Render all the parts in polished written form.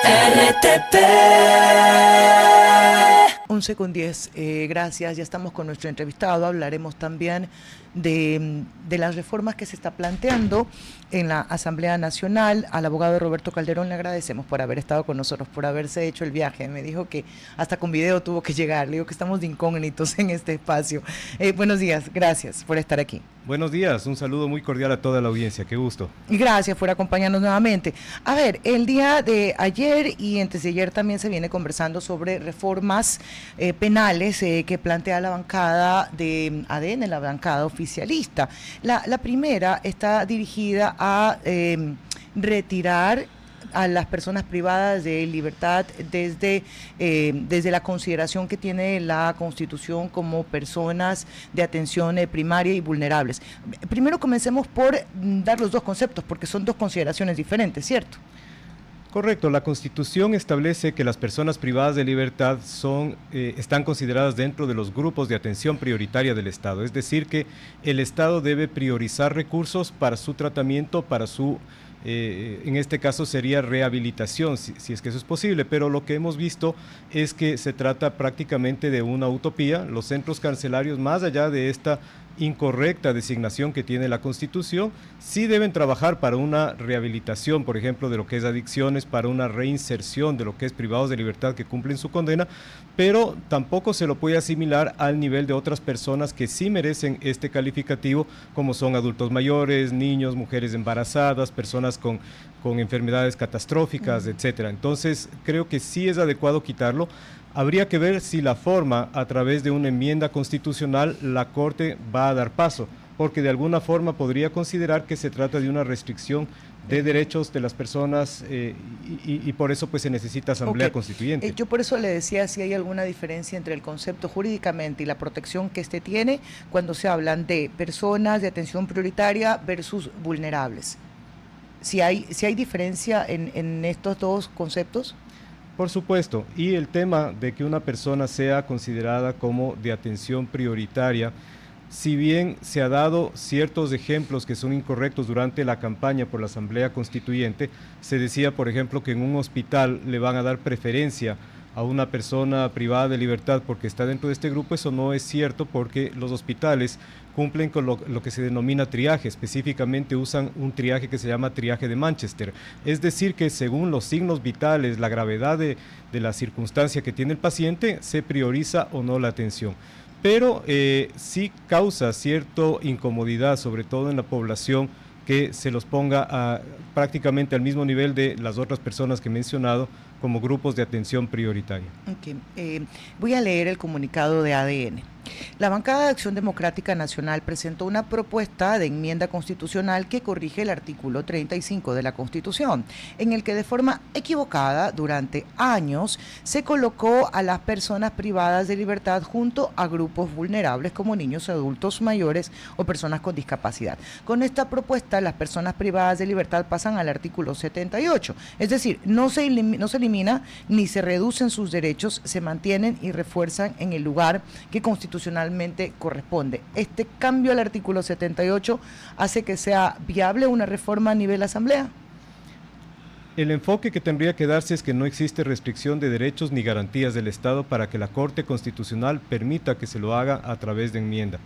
RTP 11:10, gracias. Ya estamos con nuestro entrevistado. Hablaremos también de las reformas que se está planteando en la Asamblea Nacional. Al abogado Roberto Calderón le agradecemos por haber estado con nosotros, por haberse hecho el viaje. Me dijo que hasta con video tuvo que llegar. Le digo que estamos de incógnitos en este espacio. Buenos días, gracias por estar aquí. Buenos días, un saludo muy cordial a toda la audiencia, qué gusto. Y gracias por acompañarnos nuevamente. A ver, el día de ayer y antes de ayer también se viene conversando sobre reformas penales que plantea la bancada de ADN, la bancada oficialista. La primera está dirigida a retirar a las personas privadas de libertad desde la consideración que tiene la Constitución como personas de atención primaria y vulnerables. Primero comencemos por dar los dos conceptos, porque son dos consideraciones diferentes, ¿cierto? Correcto, la Constitución establece que las personas privadas de libertad están consideradas dentro de los grupos de atención prioritaria del Estado, es decir que el Estado debe priorizar recursos para su tratamiento, para su en este caso sería rehabilitación, si es que eso es posible, pero lo que hemos visto es que se trata prácticamente de una utopía. Los centros carcelarios, más allá de esta incorrecta designación que tiene la Constitución, sí deben trabajar para una rehabilitación, por ejemplo, de lo que es adicciones, para una reinserción de lo que es privados de libertad que cumplen su condena, pero tampoco se lo puede asimilar al nivel de otras personas que sí merecen este calificativo, como son adultos mayores, niños, mujeres embarazadas, personas con enfermedades catastróficas, etcétera. Entonces, creo que sí es adecuado quitarlo. Habría que ver si la forma, a través de una enmienda constitucional, la Corte va a dar paso, porque de alguna forma podría considerar que se trata de una restricción de derechos de las personas y por eso pues se necesita asamblea constituyente. Yo por eso le decía si hay alguna diferencia entre el concepto jurídicamente y la protección que tiene cuando se hablan de personas de atención prioritaria versus vulnerables. Si hay diferencia en estos dos conceptos. Por supuesto, y el tema de que una persona sea considerada como de atención prioritaria, si bien se ha dado ciertos ejemplos que son incorrectos durante la campaña por la Asamblea Constituyente, se decía, por ejemplo, que en un hospital le van a dar preferencia a una persona privada de libertad porque está dentro de este grupo. Eso no es cierto, porque los hospitales cumplen con lo que se denomina triaje, específicamente usan un triaje que se llama triaje de Manchester, es decir que según los signos vitales, la gravedad de la circunstancia que tiene el paciente, se prioriza o no la atención. Pero sí causa cierta incomodidad, sobre todo en la población, que se los ponga prácticamente al mismo nivel de las otras personas que he mencionado como grupos de atención prioritaria. Okay. Voy a leer el comunicado de ADN. La bancada de Acción Democrática Nacional presentó una propuesta de enmienda constitucional que corrige el artículo 35 de la Constitución, en el que de forma equivocada durante años se colocó a las personas privadas de libertad junto a grupos vulnerables como niños, adultos mayores o personas con discapacidad. Con esta propuesta, las personas privadas de libertad pasan al artículo 78, es decir, no se elimina ni se reducen sus derechos, se mantienen y refuerzan en el lugar que constitucionalmente corresponde. Este cambio al artículo 78 hace que sea viable una reforma a nivel asamblea. El enfoque que tendría que darse es que no existe restricción de derechos ni garantías del Estado para que la Corte Constitucional permita que se lo haga a través de enmienda.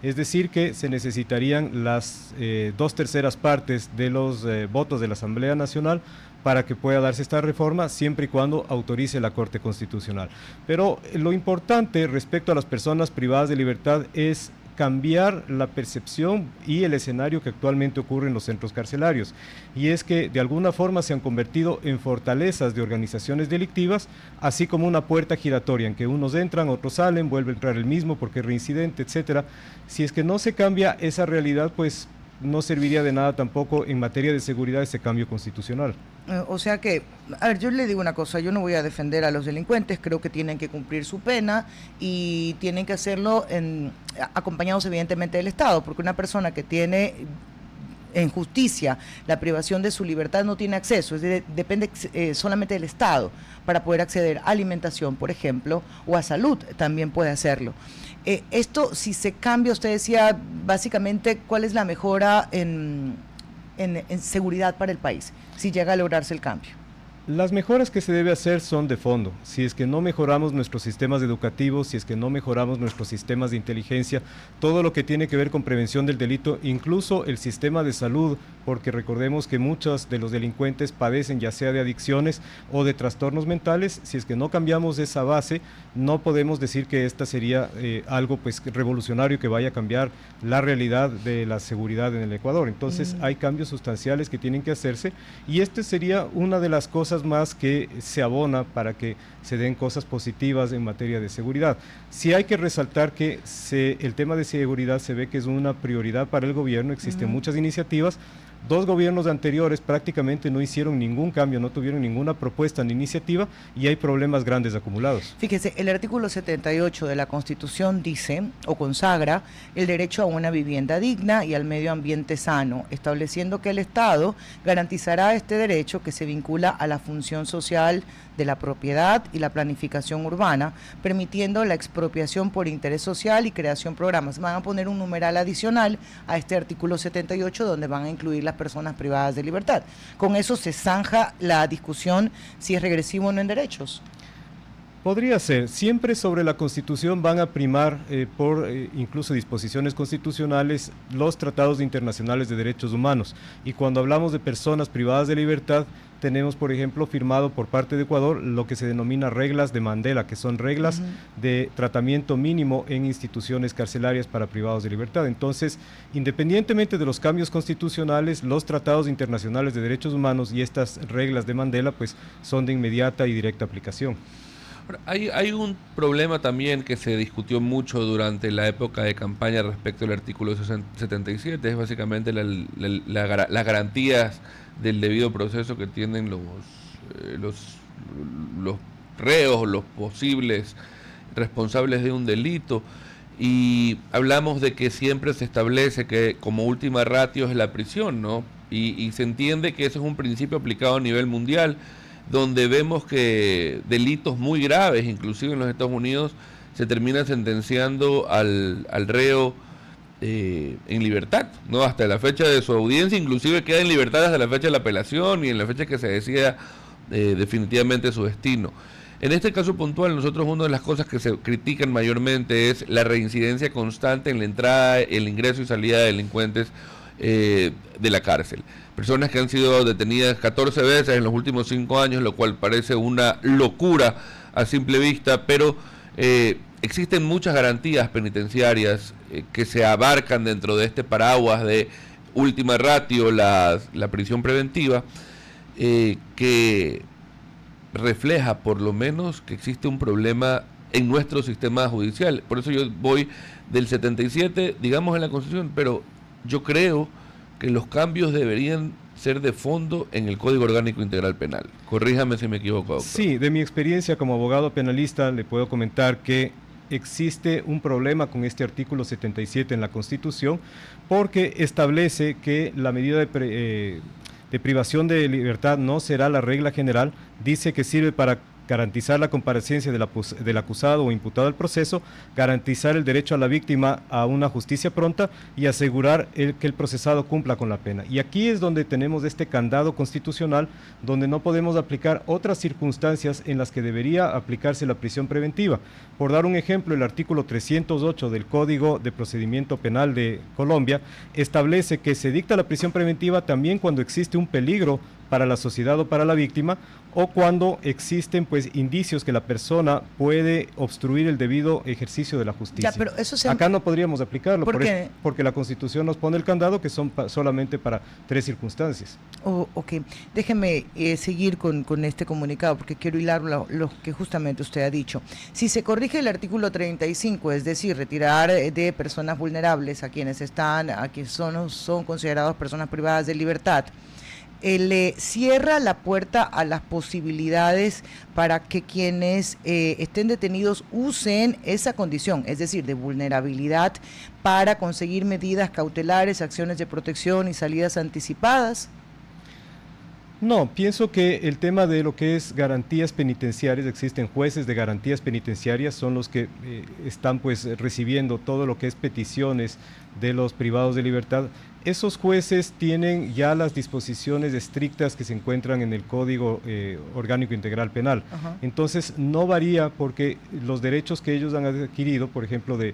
Es decir que se necesitarían las 2/3 partes de los votos de la Asamblea Nacional para que pueda darse esta reforma, siempre y cuando autorice la Corte Constitucional. Pero lo importante respecto a las personas privadas de libertad es cambiar la percepción y el escenario que actualmente ocurre en los centros carcelarios, y es que de alguna forma se han convertido en fortalezas de organizaciones delictivas, así como una puerta giratoria en que unos entran, otros salen, vuelve a entrar el mismo porque es reincidente, etcétera. Si es que no se cambia esa realidad, pues no serviría de nada tampoco en materia de seguridad ese cambio constitucional. O sea que, a ver, yo le digo una cosa, yo no voy a defender a los delincuentes, creo que tienen que cumplir su pena y tienen que hacerlo acompañados evidentemente del Estado, porque una persona que tiene en justicia la privación de su libertad no tiene acceso, depende solamente del Estado para poder acceder a alimentación, por ejemplo, o a salud, también puede hacerlo. Esto, si se cambia, usted decía básicamente cuál es la mejora en seguridad para el país, si llega a lograrse el cambio. Las mejoras que se debe hacer son de fondo. Si es que no mejoramos nuestros sistemas educativos, si es que no mejoramos nuestros sistemas de inteligencia, todo lo que tiene que ver con prevención del delito, incluso el sistema de salud, porque recordemos que muchos de los delincuentes padecen ya sea de adicciones o de trastornos mentales. Si es que no cambiamos esa base, no podemos decir que esta sería algo pues revolucionario que vaya a cambiar la realidad de la seguridad en el Ecuador. Entonces hay cambios sustanciales que tienen que hacerse, y este sería una de las cosas más que se abona para que se den cosas positivas en materia de seguridad. Sí hay que resaltar que el tema de seguridad se ve que es una prioridad para el gobierno. Existen muchas iniciativas. Dos gobiernos anteriores prácticamente no hicieron ningún cambio, no tuvieron ninguna propuesta ni iniciativa, y hay problemas grandes acumulados. Fíjese, el artículo 78 de la Constitución dice o consagra el derecho a una vivienda digna y al medio ambiente sano, estableciendo que el Estado garantizará este derecho, que se vincula a la función social de la propiedad y la planificación urbana, permitiendo la expropiación por interés social y creación de programas. Van a poner un numeral adicional a este artículo 78 donde van a incluir las personas privadas de libertad. Con eso se zanja la discusión si es regresivo o no en derechos. Podría ser. Siempre sobre la Constitución van a primar por incluso disposiciones constitucionales los tratados internacionales de derechos humanos. Y cuando hablamos de personas privadas de libertad, tenemos, por ejemplo, firmado por parte de Ecuador lo que se denomina reglas de Mandela, que son reglas de tratamiento mínimo en instituciones carcelarias para privados de libertad. Entonces, independientemente de los cambios constitucionales, los tratados internacionales de derechos humanos y estas reglas de Mandela pues son de inmediata y directa aplicación. Hay un problema también que se discutió mucho durante la época de campaña respecto al artículo 77, es básicamente las garantías del debido proceso que tienen los reos, los posibles responsables de un delito. Y hablamos de que siempre se establece que como última ratio es la prisión, ¿no? Y se entiende que ese es un principio aplicado a nivel mundial, donde vemos que delitos muy graves, inclusive en los Estados Unidos, se termina sentenciando al reo en libertad, ¿no? Hasta la fecha de su audiencia, inclusive queda en libertad hasta la fecha de la apelación y en la fecha que se decida definitivamente su destino. En este caso puntual, nosotros una de las cosas que se critican mayormente es la reincidencia constante en la entrada, el ingreso y salida de delincuentes de la cárcel. Personas que han sido detenidas 14 veces en los últimos 5 años, lo cual parece una locura a simple vista, pero existen muchas garantías penitenciarias que se abarcan dentro de este paraguas de última ratio, la prisión preventiva, que refleja por lo menos que existe un problema en nuestro sistema judicial. Por eso yo voy del 77, digamos, en la Constitución, pero yo creo que los cambios deberían ser de fondo en el Código Orgánico Integral Penal. Corríjame si me equivoco, doctor. Sí, de mi experiencia como abogado penalista le puedo comentar que existe un problema con este artículo 77 en la Constitución, porque establece que la medida de privación de libertad no será la regla general. Dice que sirve para garantizar la comparecencia del acusado o imputado al proceso, garantizar el derecho a la víctima a una justicia pronta y asegurar que el procesado cumpla con la pena. Y aquí es donde tenemos este candado constitucional, donde no podemos aplicar otras circunstancias en las que debería aplicarse la prisión preventiva. Por dar un ejemplo, el artículo 308 del Código de Procedimiento Penal de Colombia establece que se dicta la prisión preventiva también cuando existe un peligro para la sociedad o para la víctima, o cuando existen pues indicios que la persona puede obstruir el debido ejercicio de la justicia. Ya, pero eso Acá no podríamos aplicarlo porque la Constitución nos pone el candado que son solamente para 3 circunstancias. Ok, déjeme seguir con este comunicado porque quiero hilar lo que justamente usted ha dicho. Si se corrige el artículo 35, es decir, retirar de personas vulnerables a quienes son considerados personas privadas de libertad, le cierra la puerta a las posibilidades para que quienes estén detenidos usen esa condición, es decir, de vulnerabilidad, para conseguir medidas cautelares, acciones de protección y salidas anticipadas. No, pienso que el tema de lo que es garantías penitenciarias, existen jueces de garantías penitenciarias, son los que están pues recibiendo todo lo que es peticiones de los privados de libertad. Esos jueces tienen ya las disposiciones estrictas que se encuentran en el Código Orgánico Integral Penal. Ajá. Entonces no varía porque los derechos que ellos han adquirido, por ejemplo, de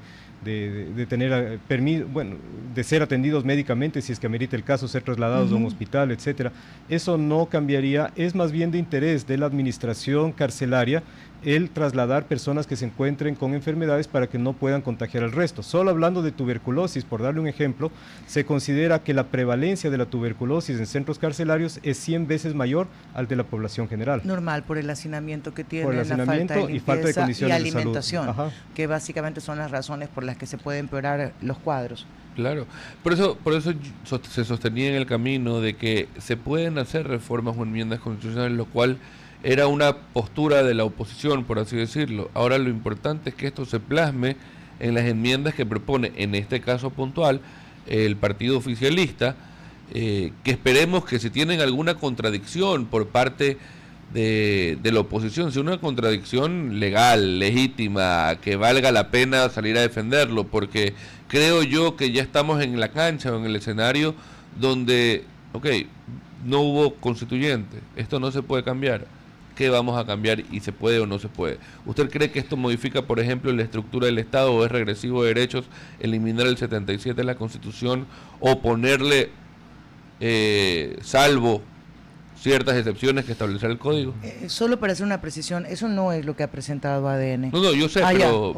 tener permiso, bueno, de ser atendidos médicamente si es que amerita el caso, ser trasladados a un hospital, etcétera, eso no cambiaría. Es más bien de interés de la administración carcelaria el trasladar personas que se encuentren con enfermedades para que no puedan contagiar al resto. Solo hablando de tuberculosis, por darle un ejemplo, se considera que la prevalencia de la tuberculosis en centros carcelarios es 100 veces mayor al de la población general. Normal, por el hacinamiento que tiene, Por el hacinamiento y falta de condiciones y alimentación, de salud. que básicamente son las razones por las que se pueden empeorar los cuadros. Claro, por eso se sostenía en el camino de que se pueden hacer reformas o enmiendas constitucionales, lo cual era una postura de la oposición, por así decirlo. Ahora lo importante es que esto se plasme en las enmiendas que propone, en este caso puntual, el partido oficialista, que esperemos que si tienen alguna contradicción por parte de la oposición, si una contradicción legal, legítima, que valga la pena salir a defenderlo, porque creo yo que ya estamos en la cancha o en el escenario donde, no hubo constituyente, esto no se puede cambiar. ¿Qué vamos a cambiar y se puede o no se puede? ¿Usted cree que esto modifica, por ejemplo, la estructura del Estado o es regresivo de derechos, eliminar el 77 de la Constitución o ponerle salvo ciertas excepciones que establecerá el Código? Solo para hacer una precisión, eso no es lo que ha presentado ADN. No, yo sé,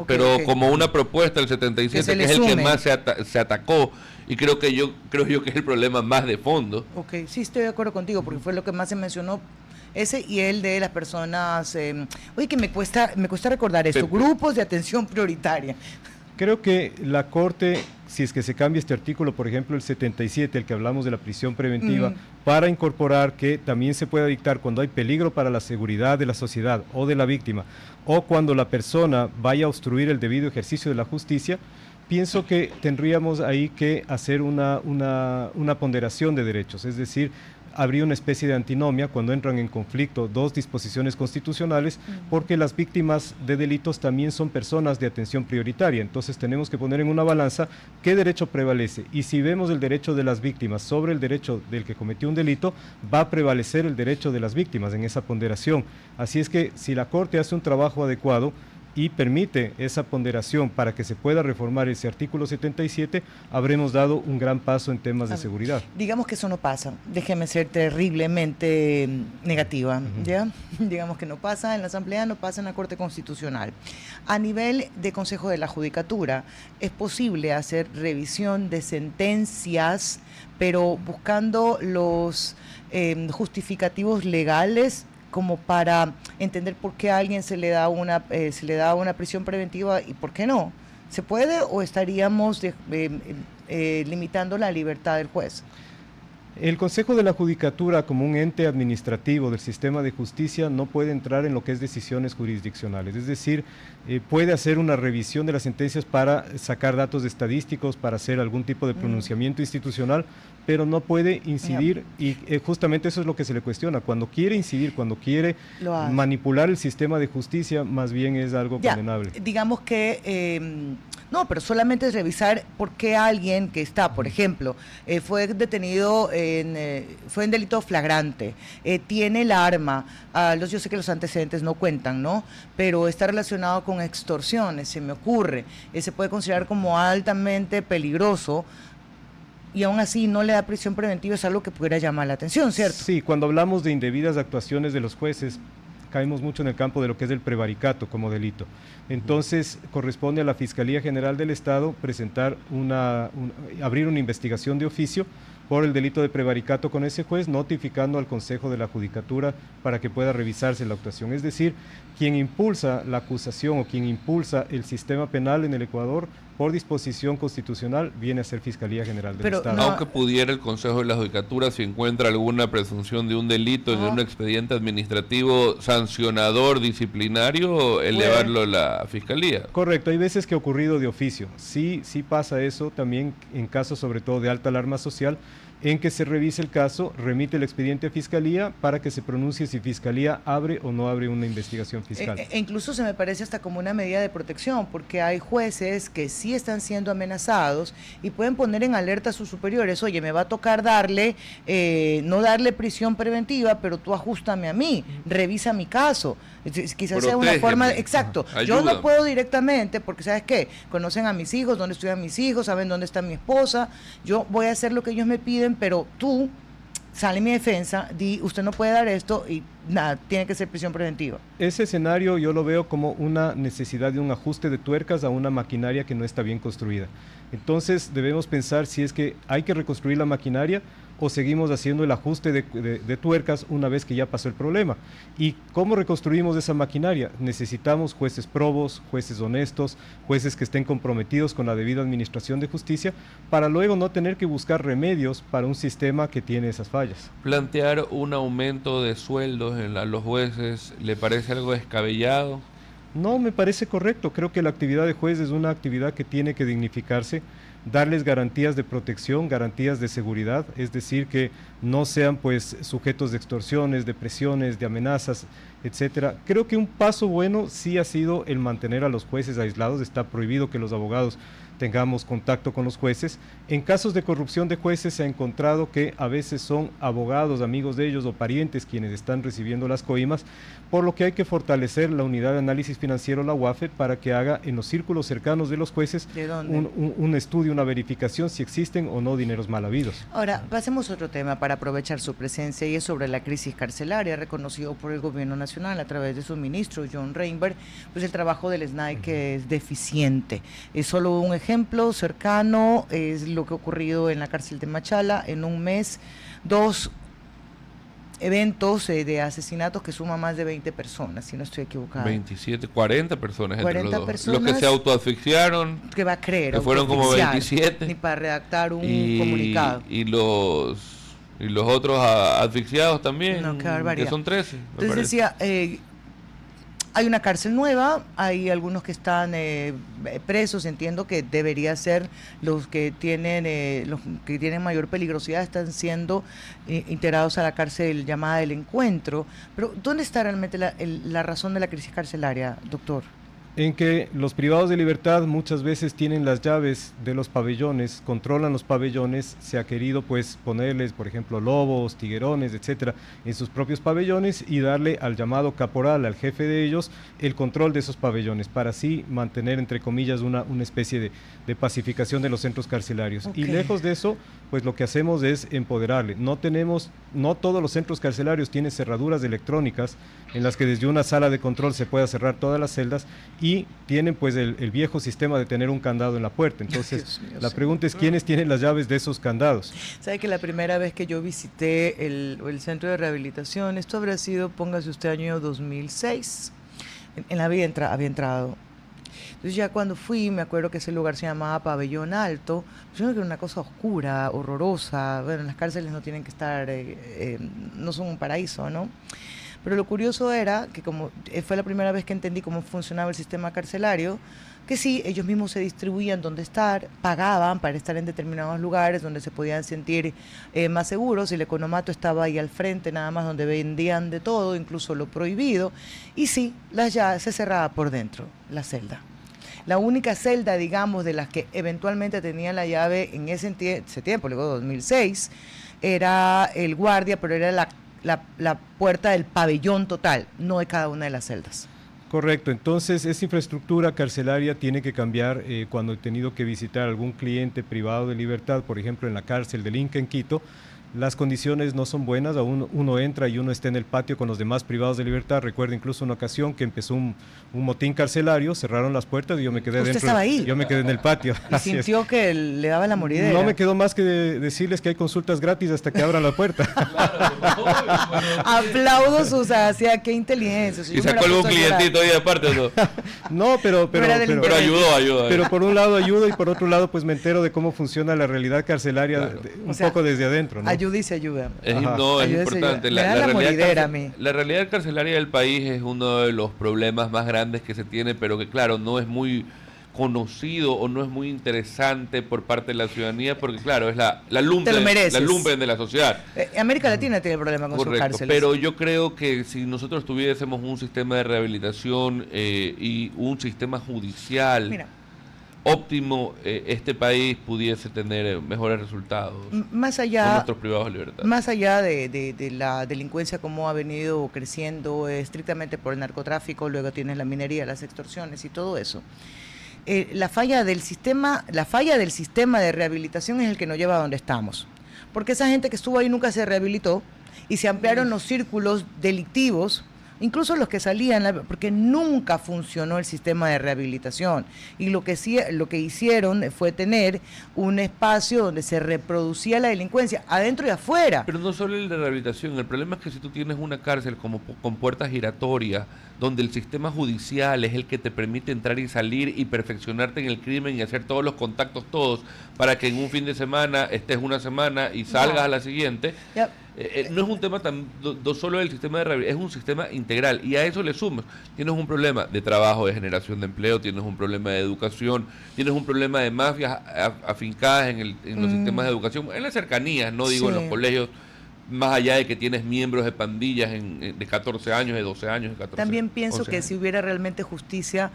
pero como una propuesta del 77, que es el que más se atacó, y creo yo que es el problema más de fondo. Ok, sí estoy de acuerdo contigo, porque fue lo que más se mencionó. Ese y el de las personas, oye, que me cuesta recordar esto, grupos de atención prioritaria. Creo que la Corte, si es que se cambia este artículo, por ejemplo el 77, el que hablamos de la prisión preventiva, para incorporar que también se pueda dictar cuando hay peligro para la seguridad de la sociedad o de la víctima, o cuando la persona vaya a obstruir el debido ejercicio de la justicia, pienso que tendríamos ahí que hacer una ponderación de derechos, es decir, habría una especie de antinomia cuando entran en conflicto dos disposiciones constitucionales, porque las víctimas de delitos también son personas de atención prioritaria. Entonces tenemos que poner en una balanza qué derecho prevalece, y si vemos el derecho de las víctimas sobre el derecho del que cometió un delito, va a prevalecer el derecho de las víctimas en esa ponderación. Así es que si la Corte hace un trabajo adecuado y permite esa ponderación para que se pueda reformar ese artículo 77, habremos dado un gran paso en temas de seguridad. Digamos que eso no pasa, déjeme ser terriblemente negativa, ¿ya? Digamos que no pasa en la Asamblea, no pasa en la Corte Constitucional. A nivel de Consejo de la Judicatura, ¿es posible hacer revisión de sentencias, pero buscando los justificativos legales, como para entender por qué a alguien se le da una prisión preventiva y por qué no? ¿Se puede o estaríamos limitando la libertad del juez? El Consejo de la Judicatura, como un ente administrativo del sistema de justicia, no puede entrar en lo que es decisiones jurisdiccionales, es decir, puede hacer una revisión de las sentencias para sacar datos estadísticos, para hacer algún tipo de pronunciamiento institucional, pero no puede incidir, y justamente eso es lo que se le cuestiona. Cuando quiere incidir, cuando quiere manipular el sistema de justicia, más bien es algo condenable. Digamos que no, pero solamente es revisar por qué alguien que está, por ejemplo, fue detenido, fue en delito flagrante, tiene el arma, yo sé que los antecedentes no cuentan, ¿no? Pero está relacionado con extorsiones, se me ocurre, se puede considerar como altamente peligroso, y aún así no le da prisión preventiva, es algo que pudiera llamar la atención, ¿cierto? Sí, cuando hablamos de indebidas actuaciones de los jueces, caemos mucho en el campo de lo que es el prevaricato como delito. Entonces, corresponde a la Fiscalía General del Estado presentar abrir una investigación de oficio por el delito de prevaricato con ese juez, notificando al Consejo de la Judicatura para que pueda revisarse la actuación. Es decir, quien impulsa la acusación o quien impulsa el sistema penal en el Ecuador por disposición constitucional viene a ser Fiscalía General del Estado. No, aunque pudiera el Consejo de la Judicatura, si encuentra alguna presunción de un delito en un expediente administrativo sancionador disciplinario, elevarlo a la Fiscalía. Correcto, hay veces que ha ocurrido de oficio. Sí pasa eso también en casos sobre todo de alta alarma social, en que se revise el caso, remite el expediente a Fiscalía para que se pronuncie si Fiscalía abre o no abre una investigación fiscal. Incluso se me parece hasta como una medida de protección, porque hay jueces que sí están siendo amenazados y pueden poner en alerta a sus superiores: oye, me va a tocar darle, no darle prisión preventiva, pero tú ajústame a mí, revisa mi caso. Quizás sea una forma, exacto, yo no puedo directamente, porque ¿sabes qué? Conocen a mis hijos, dónde estudian mis hijos, saben dónde está mi esposa, yo voy a hacer lo que ellos me piden, pero tú, sale mi defensa, di, usted no puede dar esto y nada, tiene que ser prisión preventiva. Ese escenario yo lo veo como una necesidad de un ajuste de tuercas a una maquinaria que no está bien construida. Entonces debemos pensar si es que hay que reconstruir la maquinaria o seguimos haciendo el ajuste de tuercas una vez que ya pasó el problema. ¿Y cómo reconstruimos esa maquinaria? Necesitamos jueces probos, jueces honestos, jueces que estén comprometidos con la debida administración de justicia, para luego no tener que buscar remedios para un sistema que tiene esas fallas. ¿Plantear un aumento de sueldos a los jueces le parece algo descabellado? No, me parece correcto. Creo que la actividad de juez es una actividad que tiene que dignificarse, darles garantías de protección, garantías de seguridad, es decir, que no sean pues sujetos de extorsiones, de presiones, de amenazas, etcétera. Creo que un paso bueno sí ha sido el mantener a los jueces aislados. Está prohibido que los abogados tengamos contacto con los jueces. En casos de corrupción de jueces se ha encontrado que a veces son abogados, amigos de ellos o parientes quienes están recibiendo las coimas, por lo que hay que fortalecer la unidad de análisis financiero, la UAFE, para que haga en los círculos cercanos de los jueces un estudio, una verificación si existen o no dineros mal habidos. Ahora, pasemos a otro tema para aprovechar su presencia, y es sobre la crisis carcelaria, reconocido por el gobierno nacional a través de su ministro, John Reinberg, pues el trabajo del SNAI que es deficiente. Es solo un ejemplo cercano, es lo que ha ocurrido en la cárcel de Machala en un mes, 2 eventos de asesinatos que suman más de 20 personas, si no estoy equivocada. 27, 40 personas 40 entre los dos. personas. Los que se autoasfixiaron. ¿Qué va a creer? Que fueron como 27. Ni para redactar un comunicado. Y los otros asfixiados también. No, qué barbaridad. Que son 13. Entonces decía, hay una cárcel nueva, hay algunos que están presos, entiendo que debería ser los que tienen mayor peligrosidad, están siendo integrados a la cárcel llamada El Encuentro, pero ¿dónde está realmente la razón de la crisis carcelaria, doctor? En que los privados de libertad muchas veces tienen las llaves de los pabellones, controlan los pabellones, se ha querido pues ponerles, por ejemplo, lobos, tiguerones, etcétera, en sus propios pabellones y darle al llamado caporal, al jefe de ellos, el control de esos pabellones, para así mantener, entre comillas, una especie de pacificación de los centros carcelarios. Okay. Y lejos de eso, pues lo que hacemos es empoderarle. No todos los centros carcelarios tienen cerraduras electrónicas en las que desde una sala de control se pueda cerrar todas las celdas, y tienen pues el viejo sistema de tener un candado en la puerta. Entonces, la pregunta es ¿quiénes tienen las llaves de esos candados? Sabe que la primera vez que yo visité el centro de rehabilitación, esto habrá sido, póngase usted, año 2006, en la había entrado. Entonces ya cuando fui, me acuerdo que ese lugar se llamaba Pabellón Alto, pues yo creo que era una cosa oscura, horrorosa. Bueno, las cárceles no tienen que estar, no son un paraíso, ¿no? Pero lo curioso era que como fue la primera vez que entendí cómo funcionaba el sistema carcelario, que sí, ellos mismos se distribuían dónde estar, pagaban para estar en determinados lugares donde se podían sentir más seguros. El economato estaba ahí al frente, nada más, donde vendían de todo, incluso lo prohibido. Y sí, se cerraba por dentro la celda. La única celda, digamos, de las que eventualmente tenían la llave en ese tiempo, luego 2006, era el guardia, pero era la puerta del pabellón total, no de cada una de las celdas. Correcto, entonces esa infraestructura carcelaria tiene que cambiar. Cuando he tenido que visitar algún cliente privado de libertad, por ejemplo en la cárcel del Inca en Quito, las condiciones no son buenas, uno entra y uno está en el patio con los demás privados de libertad. Recuerdo incluso una ocasión que empezó un motín carcelario, cerraron las puertas y yo me quedé dentro. ¿Usted estaba ahí? Yo me quedé en el patio. ¿Y sintió que le daba la moridera? No me quedó más que decirles que hay consultas gratis hasta que abran la puerta. Aplaudo sus qué inteligencia. ¿Y sacó algún clientito ahí aparte o no? No, pero ayudó. Pero por un lado ayuda y por otro lado pues me entero de cómo funciona la realidad carcelaria, un poco desde adentro, ¿no? Ayuda y se ayuda. Es importante. La realidad carcelaria del país es uno de los problemas más grandes que se tiene, pero que claro, no es muy conocido o no es muy interesante por parte de la ciudadanía, porque claro, es la lumpen de la sociedad. América Latina tiene problema con sus cárceles. Pero yo creo que si nosotros tuviésemos un sistema de rehabilitación y un sistema judicial óptimo, este país pudiese tener mejores resultados más allá, con nuestros privados de libertad. Más allá de la delincuencia como ha venido creciendo estrictamente por el narcotráfico, luego tienes la minería, las extorsiones y todo eso. La falla del sistema de rehabilitación es el que nos lleva a donde estamos. Porque esa gente que estuvo ahí nunca se rehabilitó y se ampliaron los círculos delictivos, incluso los que salían, porque nunca funcionó el sistema de rehabilitación. Y lo que hicieron fue tener un espacio donde se reproducía la delincuencia, adentro y afuera. Pero no solo el de rehabilitación, el problema es que si tú tienes una cárcel como con puertas giratorias, donde el sistema judicial es el que te permite entrar y salir y perfeccionarte en el crimen y hacer todos los contactos todos, para que en un fin de semana estés una semana y salgas a la siguiente, no es un tema solo del sistema de rehabilitación, es un sistema integral, y a eso le sumas, tienes un problema de trabajo, de generación de empleo, tienes un problema de educación, tienes un problema de mafias afincadas en los sistemas de educación, en las cercanías, no digo en los colegios, más allá de que tienes miembros de pandillas de 14 años, de 12 años, de 14 También pienso que años. si hubiera realmente justicia,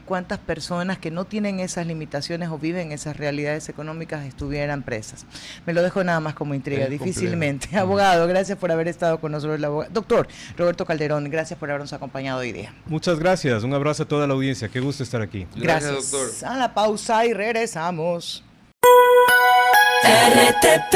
cuántas personas que no tienen esas limitaciones o viven esas realidades económicas estuvieran presas. Me lo dejo nada más como intriga, difícilmente. Complejo. Abogado, gracias por haber estado con nosotros. Doctor Roberto Calderón, gracias por habernos acompañado hoy día. Muchas gracias, un abrazo a toda la audiencia, qué gusto estar aquí. Gracias, doctor. A la pausa y regresamos. RTP